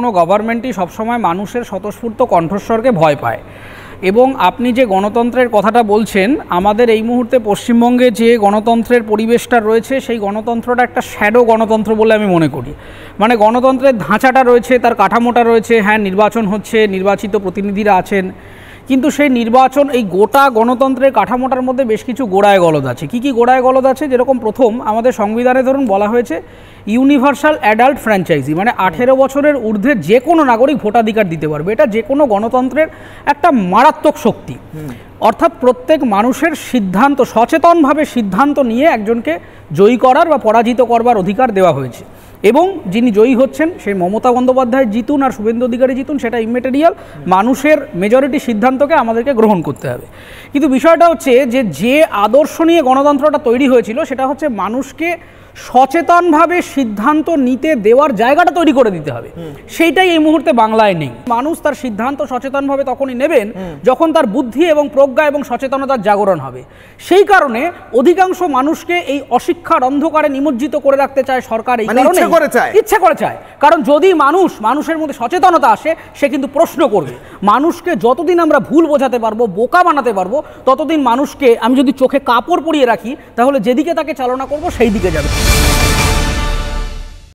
কোনো গভর্নমেন্টই সবসময় মানুষের স্বতঃস্ফূর্ত কণ্ঠস্বরকে ভয় পায়। এবং আপনি যে গণতন্ত্রের কথাটা বলছেন, আমাদের এই মুহূর্তে পশ্চিমবঙ্গে যে গণতন্ত্রের পরিবেশটা রয়েছে, সেই গণতন্ত্রটা একটা শ্যাডো গণতন্ত্র বলে আমি মনে করি। মানে গণতন্ত্রের ধাঁচাটা রয়েছে, তার কাঠামোটা রয়েছে, হ্যাঁ নির্বাচন হচ্ছে, নির্বাচিত প্রতিনিধিরা আছেন, কিন্তু সেই নির্বাচন, এই গোটা গণতন্ত্রের কাঠামোটার মধ্যে বেশ কিছু গোড়ায় গলদ আছে। কী কী গোড়ায় গলদ আছে? যেরকম প্রথম আমাদের সংবিধানে ধরুন বলা হয়েছে ইউনিভার্সাল অ্যাডাল্ট ফ্র্যাঞ্চাইজি, মানে 18 বছরের ঊর্ধ্বে যে কোনো নাগরিক ভোটাধিকার দিতে পারবে। এটা যে কোনো গণতন্ত্রের একটা মারাত্মক শক্তি। অর্থাৎ প্রত্যেক মানুষের সিদ্ধান্ত, সচেতনভাবে সিদ্ধান্ত নিয়ে একজনকে জয়ী করার বা পরাজিত করবার অধিকার দেওয়া হয়েছে। এবং যিনি জয়ী হচ্ছেন, সেই মমতা বন্দ্যোপাধ্যায় জিতুন আর শুভেন্দু অধিকারী জিতুন, সেটা ইমেটেরিয়াল, মানুষের মেজরিটি সিদ্ধান্তকে আমাদেরকে গ্রহণ করতে হবে। কিন্তু বিষয়টা হচ্ছে যে আদর্শ নিয়ে গণতন্ত্রটা তৈরি হয়েছিল, সেটা হচ্ছে মানুষকে সচেতনভাবে সিদ্ধান্ত নিতে দেওয়ার জায়গাটা তৈরি করে দিতে হবে। সেইটাই এই মুহূর্তে বাংলায় নেই। মানুষ তার সিদ্ধান্ত সচেতনভাবে তখনই নেবেন যখন তার বুদ্ধি এবং প্রজ্ঞা এবং সচেতনতার জাগরণ হবে। সেই কারণে অধিকাংশ মানুষকে এই অশিক্ষার অন্ধকারে নিমজ্জিত করে রাখতে চায় সরকার, এই কারণে ইচ্ছা করে চায়। কারণ যদি মানুষের মধ্যে সচেতনতা আসে, সে কিন্তু প্রশ্ন করবে। মানুষকে যতদিন আমরা ভুল বোঝাতে পারবো, বোকা বানাতে পারবো, ততদিন মানুষকে, আমি যদি চোখে কাপড় পরিয়ে রাখি, তাহলে যেদিকে তাকে চালনা করবো সেই দিকে যাবে।